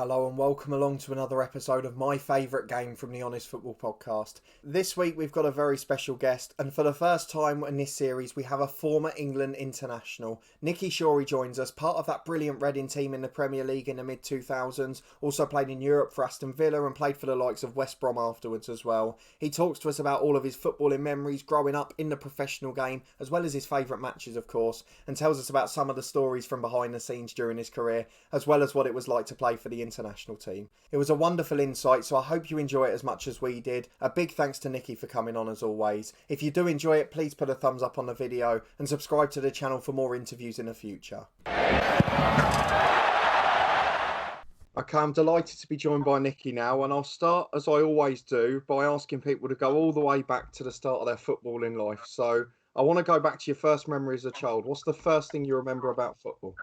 Hello and welcome along to another episode of my favourite game from the Honest Football Podcast. This week we've got a very special guest, and for the first time in this series we have a former England international. Nicky Shorey joins us, part of that brilliant Reading team in the Premier League in the mid-2000s, also played in Europe for Aston Villa and played for the likes of West Brom afterwards as well. He talks to us about all of his footballing memories growing up in the professional game, as well as his favourite matches of course, and tells us about some of the stories from behind the scenes during his career, as well as what it was like to play for the international team. It was a wonderful insight, so I hope you enjoy it as much as we did. A big thanks to Nicky for coming on as always. If you do enjoy it, please put a thumbs up on the video and subscribe to the channel for more interviews in the future. Okay, I'm delighted to be joined by Nicky now, and I'll start, as I always do, by asking people to go all the way back to the start of their footballing life. So I want to go back to your first memory as a child. What's the first thing you remember about football?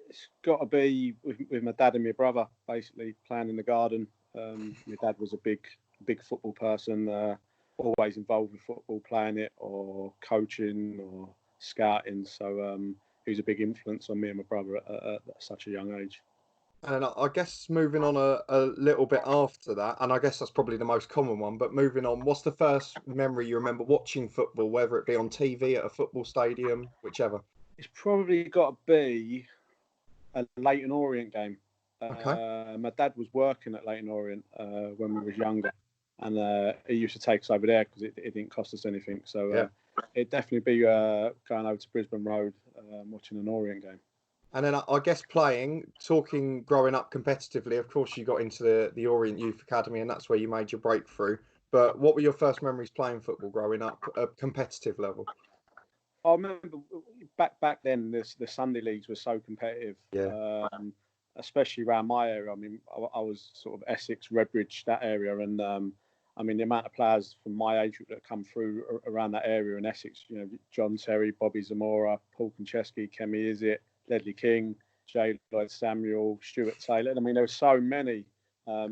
It's got to be with my dad and my brother, basically playing in the garden. My dad was a big football person, always involved with football, playing it or coaching or scouting. So he was a big influence on me and my brother at such a young age. And I guess moving on a little bit after that, and I guess that's probably the most common one, but moving on, what's the first memory you remember watching football, whether it be on TV, at a football stadium, whichever? It's probably got to be a Leyton Orient game. Okay. My dad was working at Leyton Orient when we was younger, and he used to take us over there because it didn't cost us anything. So it'd definitely be going over to Brisbane Road, watching an Orient game. And then I guess talking growing up competitively, of course you got into the Orient Youth Academy and that's where you made your breakthrough. But what were your first memories playing football growing up at a competitive level? I remember back then the Sunday leagues were so competitive, especially around my area. I mean, I was sort of Essex, Redbridge, that area, and I mean the amount of players from my age group that come through around that area in Essex. You know, John Terry, Bobby Zamora, Paul Konchesky, Kemi Izzet, Ledley King, J. Lloyd Samuel, Stuart Taylor. I mean, there were so many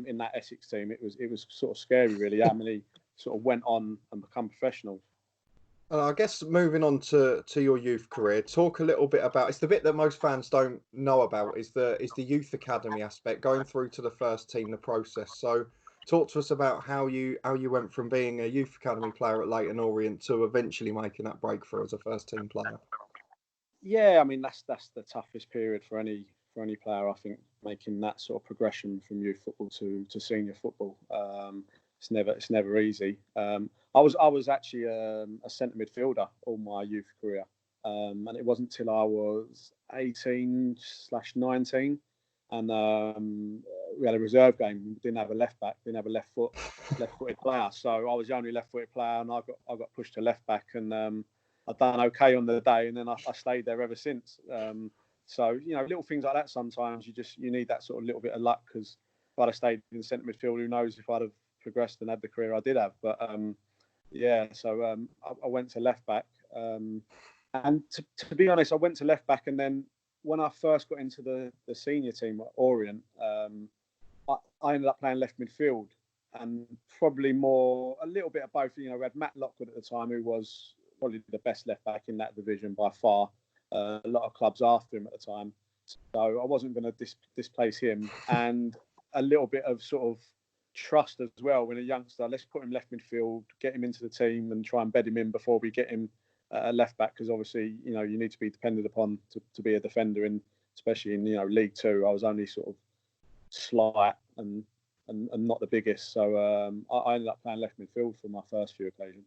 in that Essex team. It was sort of scary, really, how many sort of went on and become professionals. I guess moving on to your youth career, talk a little bit about, it's the bit that most fans don't know about, is the youth academy aspect, going through to the first team, the process. So talk to us about how you went from being a youth academy player at Leyton Orient to eventually making that breakthrough as a first team player. Yeah, I mean that's the toughest period for any player, I think, making that sort of progression from youth football to senior football. It's never easy. I was actually a centre midfielder all my youth career, and it wasn't till I was 18/19, and we had a reserve game. We didn't have a left back, didn't have a left-footed player, so I was the only left-footed player, and I got pushed to left back, and I've done okay on the day, and then I stayed there ever since. So you know, little things like that. Sometimes you need that sort of little bit of luck, because if I'd have stayed in centre midfield, who knows if I'd have progressed and had the career I did have. But so I went to left back, and to be honest, I went to left back, and then when I first got into the senior team at Orient, I ended up playing left midfield, and probably a little bit of both. You know, we had Matt Lockwood at the time, who was probably the best left back in that division by far. A lot of clubs after him at the time, so I wasn't going to displace him, and a little bit of sort of trust as well when a youngster. Let's put him left midfield, get him into the team, and try and bed him in before we get him left back, because obviously you know you need to be depended upon to be a defender, in especially in League Two. I was only sort of slight and not the biggest, so I ended up playing left midfield for my first few occasions.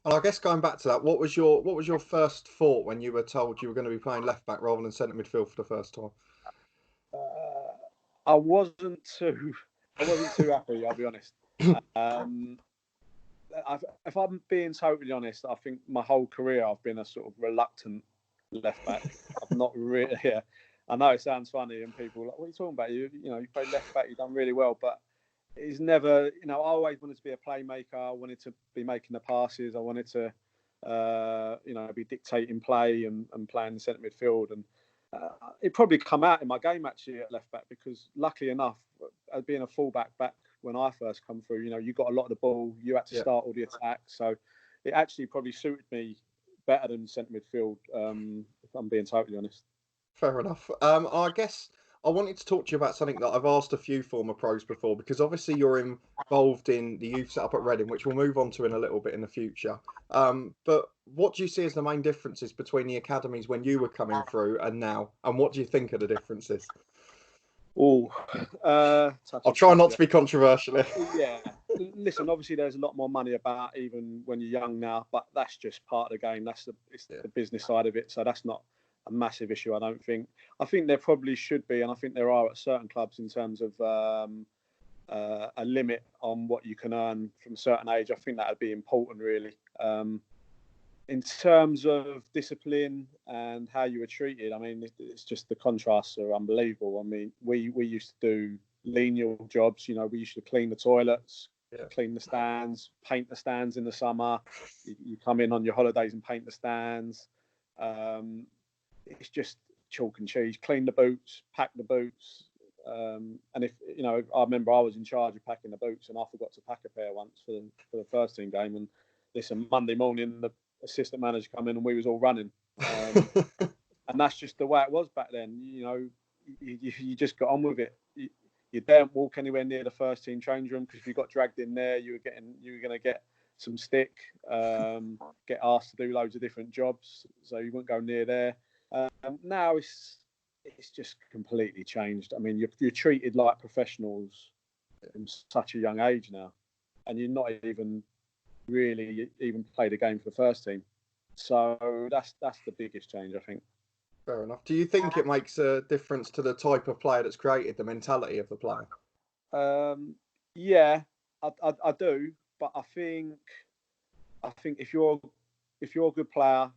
And I guess going back to that, what was your first thought when you were told you were going to be playing left back rather than centre midfield for the first time? I wasn't too happy, I'll be honest. If I'm being totally honest, I think my whole career I've been a sort of reluctant left back. I've not really. Yeah, I know it sounds funny, and people are like, "What are you talking about? You play left back, you've done really well." But it's never. I always wanted to be a playmaker. I wanted to be making the passes. I wanted to, be dictating play and playing the centre midfield. And it probably come out in my game actually at left back, because luckily enough, being a fullback back when I first come through, you got a lot of the ball. You had to start all the attacks, so it actually probably suited me better than centre midfield. If I'm being totally honest. Fair enough. I guess I wanted to talk to you about something that I've asked a few former pros before, because obviously you're involved in the youth setup at Reading, which we'll move on to in a little bit in the future. But what do you see as the main differences between the academies when you were coming through and now? And what do you think are the differences? Oh, I'll touchy try not to subject. be controversial. Yeah. Listen, obviously there's a lot more money about even when you're young now, but that's just part of the game. It's the business side of it. So that's not a massive issue, I don't think. I think there probably should be, and I think there are at certain clubs in terms of a limit on what you can earn from a certain age. I think that would be important, really. In terms of discipline and how you were treated, I mean, it's just the contrasts are unbelievable. I mean, we used to do lineal jobs. We used to clean the toilets, clean the stands, paint the stands in the summer. You come in on your holidays and paint the stands. It's just chalk and cheese. Clean the boots, pack the boots. And if I remember I was in charge of packing the boots, and I forgot to pack a pair once for the first team game. And listen, Monday morning the assistant manager come in and we was all running. And that's just the way it was back then. You just got on with it. You don't walk anywhere near the first team change room, because if you got dragged in there, you were going to get some stick, get asked to do loads of different jobs, so you wouldn't go near there. Now it's just completely changed. I mean, you're treated like professionals from such a young age now, and you're not even really even played a game for the first team. So that's the biggest change, I think. Fair enough. Do you think it makes a difference to the type of player that's created, the mentality of the player? Yeah, I do, but I think if you're a good player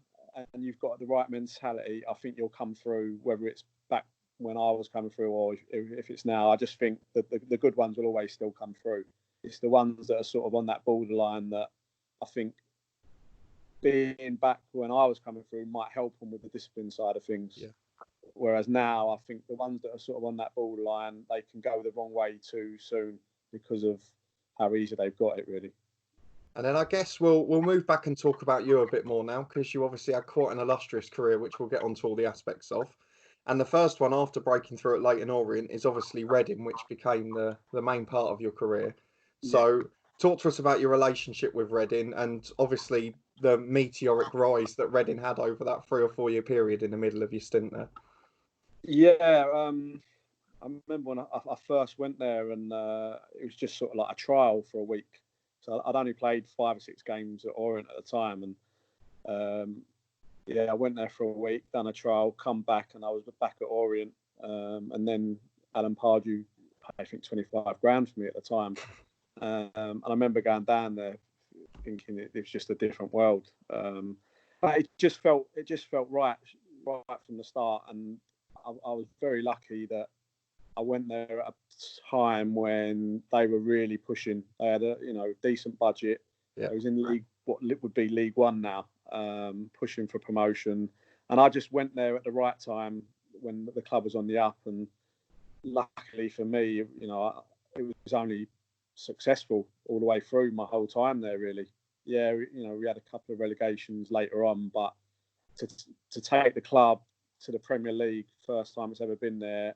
and you've got the right mentality, I think you'll come through, whether it's back when I was coming through or if it's now. I just think that the good ones will always still come through. It's the ones that are sort of on that borderline that I think being back when I was coming through might help them with the discipline side of things. Yeah. Whereas now, I think the ones that are sort of on that borderline, they can go the wrong way too soon because of how easy they've got it, really. And then I guess we'll move back and talk about you a bit more now, because you obviously had quite an illustrious career, which we'll get onto all the aspects of. And the first one after breaking through at Leyton Orient is obviously Reading, which became the main part of your career. So talk to us about your relationship with Reading, and obviously the meteoric rise that Reading had over that 3 or 4 year period in the middle of your stint there. Yeah, I remember when I first went there, and it was just sort of like a trial for a week. So I'd only played 5 or 6 games at Orient at the time, and I went there for a week, done a trial, come back, and I was back at Orient, and then Alan Pardew paid, I think, 25 grand for me at the time, and I remember going down there thinking it was just a different world, but it just felt right from the start, and I was very lucky that I went there at a time when they were really pushing. They had a decent budget. Yeah. It was in what would be League One now, pushing for promotion. And I just went there at the right time when the club was on the up. And luckily for me, it was only successful all the way through my whole time there, really. Yeah, we had a couple of relegations later on, but to take the club to the Premier League, first time it's ever been there,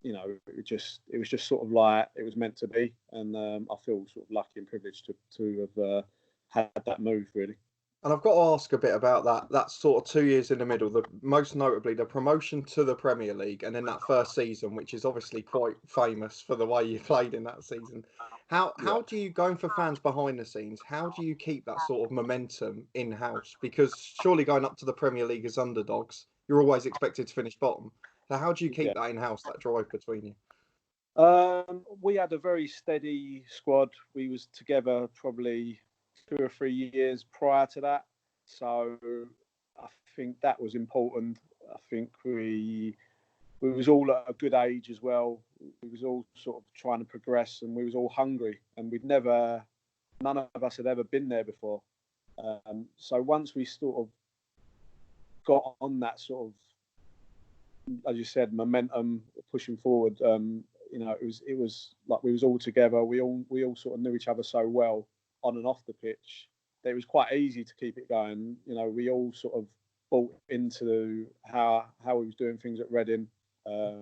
it was just sort of like it was meant to be, and I feel sort of lucky and privileged to have had that move, really. And I've got to ask a bit about that sort of 2 years in the middle, most notably the promotion to the Premier League, and then that first season, which is obviously quite famous for the way you played in that season. How do you, going for fans behind the scenes, how do you keep that sort of momentum in-house? Because surely going up to the Premier League as underdogs, you're always expected to finish bottom. So how do you keep that in-house, that drive between you? We had a very steady squad. We was together probably 2 or 3 years prior to that, so I think that was important. I think we was all at a good age as well. We was all sort of trying to progress, and we was all hungry, and none of us had ever been there before. So once we sort of got on that sort of, as you said, momentum pushing forward, it was like we was all together. We all sort of knew each other so well on and off the pitch that it was quite easy to keep it going. We all sort of bought into how we was doing things at Reading.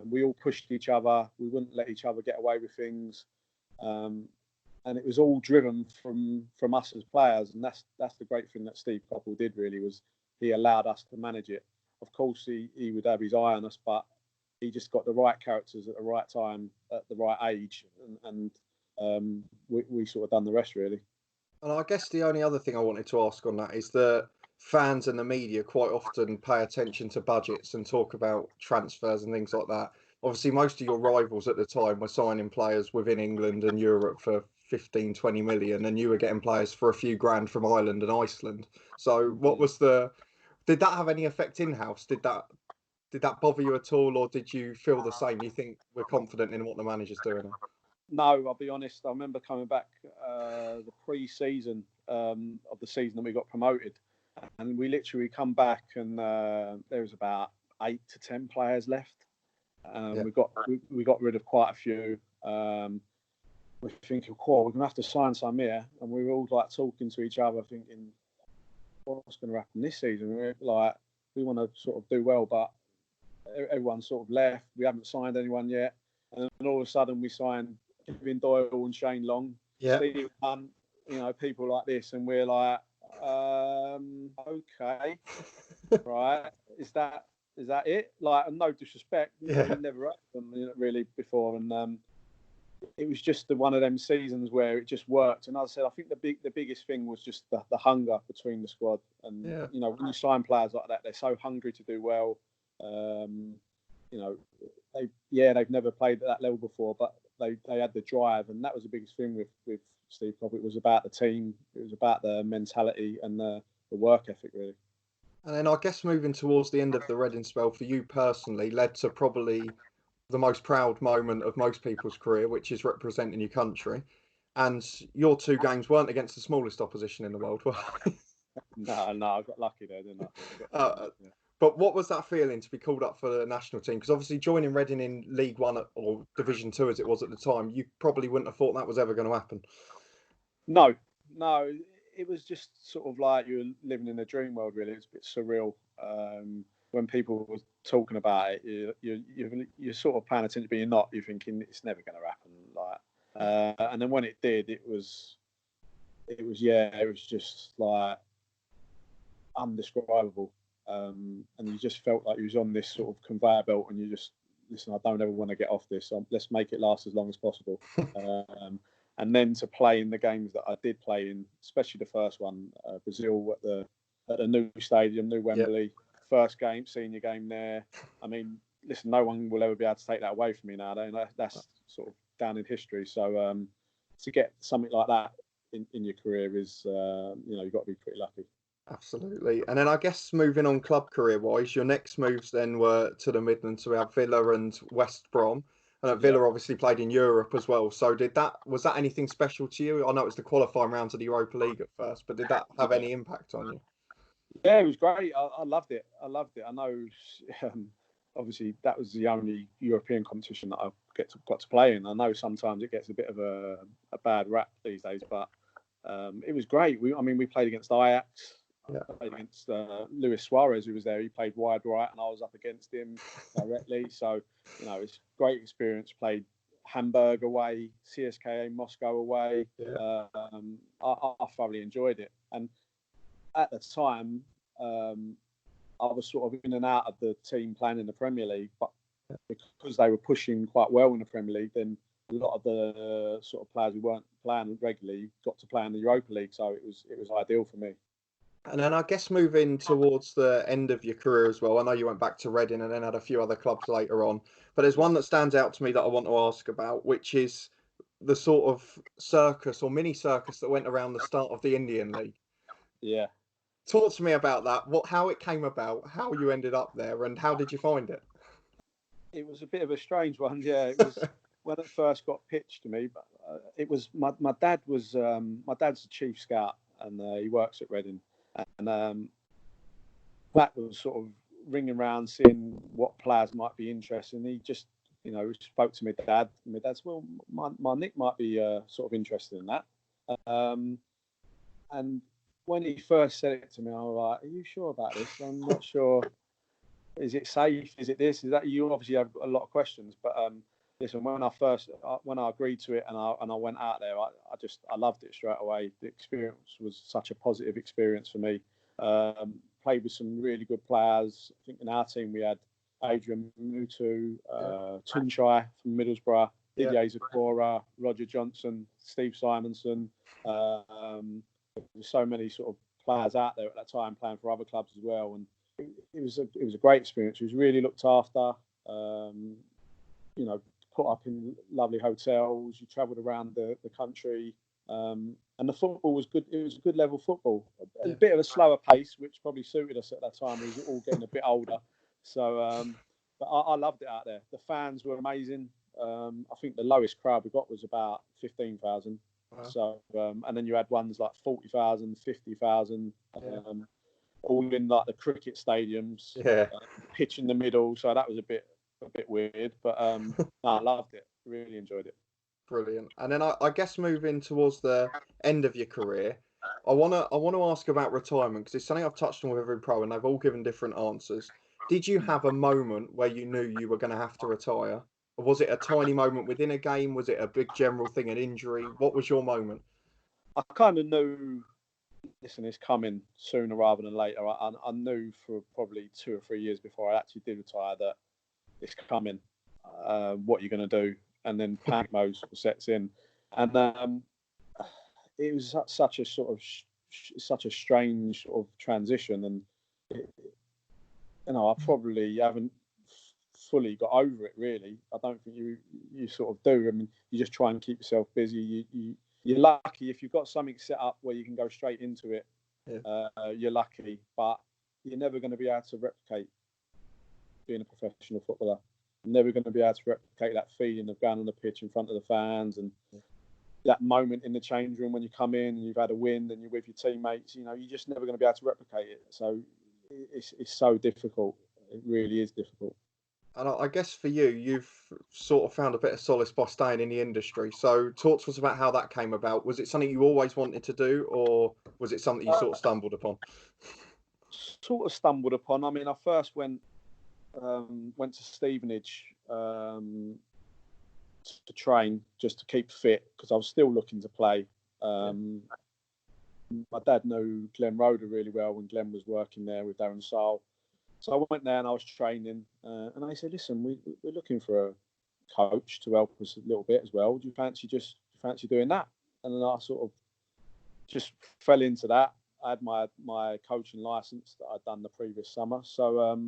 We all pushed each other. We wouldn't let each other get away with things. And it was all driven from us as players, and that's the great thing that Steve Coppell did. Really, was he allowed us to manage it. Of course, he would have his eye on us, but he just got the right characters at the right time, at the right age, and we sort of done the rest, really. And I guess the only other thing I wanted to ask on that is that fans and the media quite often pay attention to budgets and talk about transfers and things like that. Obviously, most of your rivals at the time were signing players within England and Europe for 15, 20 million, and you were getting players for a few grand from Ireland and Iceland. So did that have any effect in-house? Did that bother you at all, or did you feel the same? You think we're confident in what the manager's doing? No, I'll be honest. I remember coming back the pre-season of the season that we got promoted, and we literally come back and there was about 8 to 10 players left. We got rid of quite a few. We're thinking, cool, we're gonna have to sign some here, and we were all like talking to each other, thinking, what's going to happen this season? We want to sort of do well, but everyone sort of left. We haven't signed anyone yet, and then all of a sudden we signed Kevin Doyle and Shane Long, Steve Hunt, people like this, and we're like, okay, right? Is that it? Like, no disrespect, we never had them really before, and it was just one of them seasons where it just worked. And as I said, I think the biggest thing was just the hunger between the squad. And when you sign players like that, they're so hungry to do well. They've never played at that level before, but they had the drive, and that was the biggest thing with Steve Cobb. It was about the team, it was about the mentality and the work ethic, really. And then I guess moving towards the end of the Reading spell for you personally led to probably the most proud moment of most people's career, which is representing your country. And your 2 games weren't against the smallest opposition in the world, were they? No, I got lucky there, didn't I? But what was that feeling to be called up for the national team? Because obviously joining Reading in League One or Division 2 as it was at the time, you probably wouldn't have thought that was ever going to happen. No, it was just sort of like you were living in a dream world, really. It's a bit surreal. When people were talking about it, you're sort of paying attention, but you're not. You're thinking it's never going to happen. And then when it did, it was just like undescribable. And you just felt like you was on this sort of conveyor belt, and you just listen. I don't ever want to get off this. So let's make it last as long as possible. And then to play in the games that I did play in, especially the first one, Brazil at the new stadium, new Wembley. First game, senior game there. I mean, listen, no one will ever be able to take that away from me now. That's sort of down in history. So to get something like that in your career is, you've got to be pretty lucky. Absolutely. And then I guess moving on club career-wise, your next moves then were to the Midlands. So we have Villa and West Brom. And at Villa obviously played in Europe as well. So was that anything special to you? I know it was the qualifying rounds of the Europa League at first, but did that have any impact on you? Yeah, it was great. I loved it. I know, obviously, that was the only European competition that I got to play in. I know sometimes it gets a bit of a bad rap these days, but it was great. We played against Ajax. I played against Luis Suarez, who was there. He played wide right, and I was up against him directly. So, it's a great experience. Played Hamburg away, CSKA Moscow away. I thoroughly enjoyed it. And at the time, I was sort of in and out of the team playing in the Premier League, but because they were pushing quite well in the Premier League, then a lot of the sort of players who weren't playing regularly got to play in the Europa League. So it was ideal for me. And then I guess moving towards the end of your career as well, I know you went back to Reading and then had a few other clubs later on, but there's one that stands out to me that I want to ask about, which is the sort of circus or mini circus that went around the start of the Indian League. Yeah. Talk to me about that, how it came about, how you ended up there, and how did you find it? It was a bit of a strange one, yeah. It was when it first got pitched to me, but it was my dad was my dad's a chief scout, and he works at Reading. And that was sort of ringing around, seeing what players might be interested. And he just, spoke to my dad. And my dad said, well, my Nick might be sort of interested in that. And when he first said it to me, I was like, are you sure about this? I'm not sure. is it safe? Is it this? Is that? You obviously have a lot of questions, but listen, when I agreed to it and I went out there, I loved it straight away. The experience was such a positive experience for me. Played with some really good players. I think in our team we had Adrian Mutu, Tunchai from Middlesbrough, Didier Zakora, Roger Johnson, Steve Simonson. There's so many sort of players out there at that time playing for other clubs as well, and it was a great experience. It was really looked after. Put up in lovely hotels. You travelled around the country, and the football was good. It was a good level football. A bit of a slower pace, which probably suited us at that time. We were all getting a bit older, so but I loved it out there. The fans were amazing. I think the lowest crowd we got was about 15,000. Wow. So and then you had ones like 40,000, 50,000. All in like the cricket stadiums, pitch in the middle. So that was a bit weird, but I loved it. Really enjoyed it. Brilliant. And then I guess moving towards the end of your career, I wanna ask about retirement because it's something I've touched on with every pro, and they've all given different answers. Did you have a moment where you knew you were going to have to retire? Or was it a tiny moment within a game? Was it a big general thing, an injury? What was your moment? I kind of knew. Listen, it's coming sooner rather than later. I knew for probably 2 or 3 years before I actually did retire that it's coming. What you're going to do, and then panic mode sort of sets in, and it was such a strange sort of transition, and I probably haven't fully got over it. Really, I don't think you sort of do. I mean, you just try and keep yourself busy. You're lucky if you've got something set up where you can go straight into it. You're lucky, but you're never going to be able to replicate being a professional footballer. You're never going to be able to replicate that feeling of going on the pitch in front of the fans and that moment in the change room when you come in and you've had a win and you're with your teammates. You're just never going to be able to replicate it. So it's so difficult. It really is difficult. And I guess for you, you've sort of found a bit of solace by staying in the industry. So talk to us about how that came about. Was it something you always wanted to do, or was it something you sort of stumbled upon? Sort of stumbled upon. I mean, I first went to Stevenage to train just to keep fit because I was still looking to play. My dad knew Glenn Roeder really well when Glenn was working there with Darren Saul. So I went there and I was training, and I said, "Listen, we're looking for a coach to help us a little bit as well. Do you fancy doing that?" And then I sort of just fell into that. I had my coaching license that I'd done the previous summer, so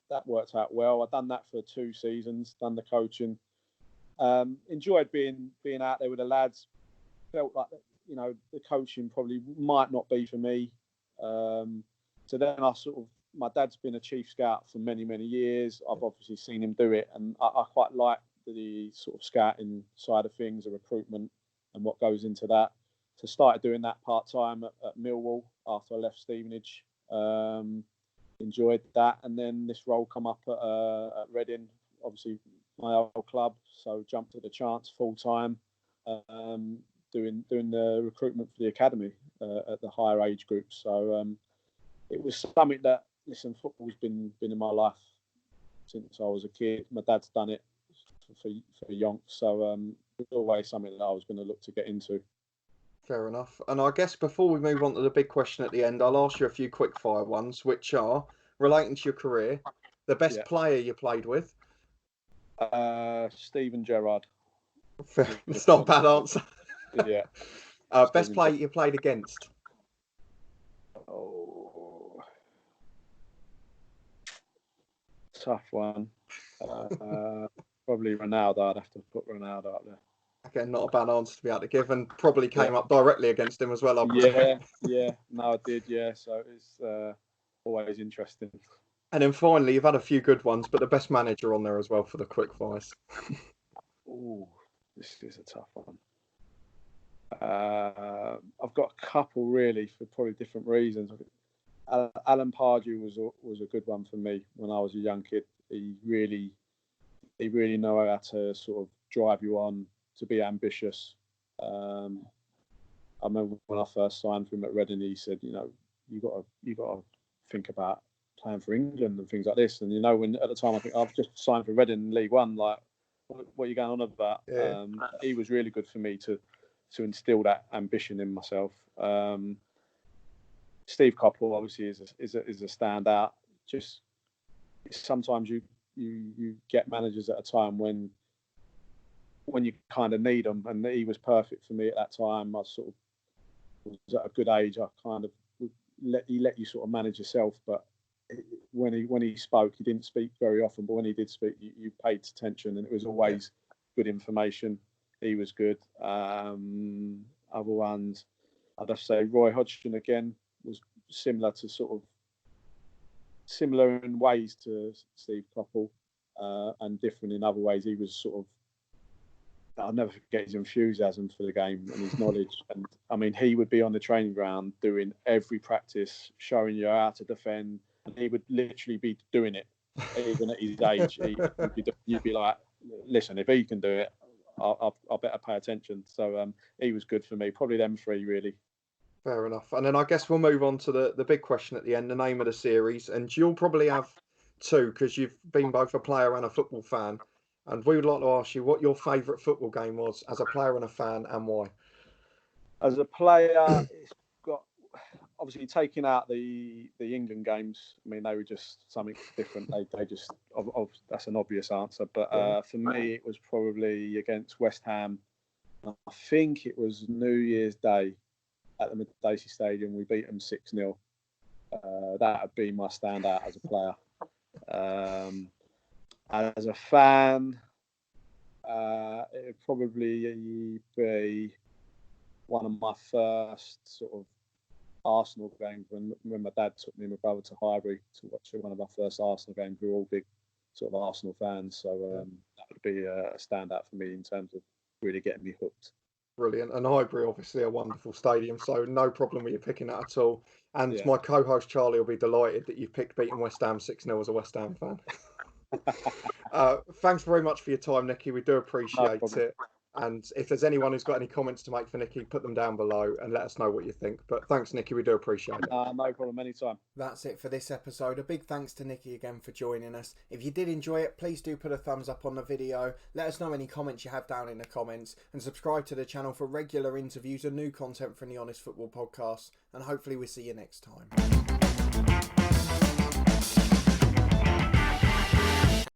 that worked out well. I'd done that for 2 seasons, done the coaching. Enjoyed being out there with the lads. Felt like the coaching probably might not be for me. So then my dad's been a chief scout for many, many years. I've obviously seen him do it, and I quite like the sort of scouting side of things, the recruitment and what goes into that. So started doing that part-time at Millwall after I left Stevenage. Enjoyed that, and then this role come up at Reading, obviously my old club, so jumped at the chance full-time, doing the recruitment for the academy at the higher age groups. So it was something that, listen, football's been in my life since I was a kid. My dad's done it for yonks, so it was always something that I was going to look to get into. Fair enough. And I guess before we move on to the big question at the end, I'll ask you a few quick-fire ones, which are relating to your career. The best player you played with? Steven Gerrard. It's not a bad answer. Yeah. Best player you played against? Oh, tough one. Probably Ronaldo. I'd have to put Ronaldo up there. Again, not a bad answer to be able to give, and probably came up directly against him as well. Yeah. No, I did. Yeah, so it's always interesting. And then finally, you've had a few good ones, but the best manager on there as well for the quick fires. Oh, this is a tough one. I've got a couple really for probably different reasons. Alan Pardew was a good one for me when I was a young kid. He really know how to sort of drive you on to be ambitious. I remember when I first signed for him at Reading, he said, you got to think about playing for England and things like this. And when at the time I think I've just signed for Reading in League One, like what are you going on about? Yeah. He was really good for me to instill that ambition in myself. Steve Coppell obviously is a standout. Just sometimes you get managers at a time when you kind of need them, and he was perfect for me at that time. I sort of was at a good age. I kind of let you sort of manage yourself, but when he spoke, he didn't speak very often, but when he did speak, you paid attention, and it was always good information. He was good. Other ones, I'd have to say Roy Hodgson again was similar in ways to Steve Coppell, and different in other ways. He was sort of, I'll never forget his enthusiasm for the game and his knowledge. And I mean, he would be on the training ground doing every practice, showing you how to defend, and he would literally be doing it, even at his age. You'd be like, listen, if he can do it, I better pay attention. So he was good for me. Probably them three, really. Fair enough. And then I guess we'll move on to the big question at the end, the name of the series. And you'll probably have two, because you've been both a player and a football fan. And we would like to ask you what your favourite football game was as a player and a fan, and why. As a player, it's got, obviously taking out the England games. I mean, they were just something different. They just, that's an obvious answer. But for me, it was probably against West Ham. I think it was New Year's Day at the Mid-Dacey Stadium. We beat them 6-0. That would be my standout as a player. As a fan, it would probably be one of my first sort of Arsenal games when my dad took me and my brother to Highbury to watch one of our first Arsenal games. We were all big sort of Arsenal fans, so that would be a standout for me in terms of really getting me hooked. Brilliant. And Highbury, obviously, a wonderful stadium, so no problem with you picking that at all. And my co-host Charlie will be delighted that you've picked beating West Ham 6-0 as a West Ham fan. Thanks very much for your time, Nicky. We do appreciate it. And if there's anyone who's got any comments to make for Nicky, put them down below and let us know what you think. But thanks, Nicky. We do appreciate it. No problem. Anytime. That's it for this episode. A big thanks to Nicky again for joining us. If you did enjoy it, please do put a thumbs up on the video. Let us know any comments you have down in the comments. And subscribe to the channel for regular interviews and new content from the Honest Football Podcast. And hopefully we'll see you next time.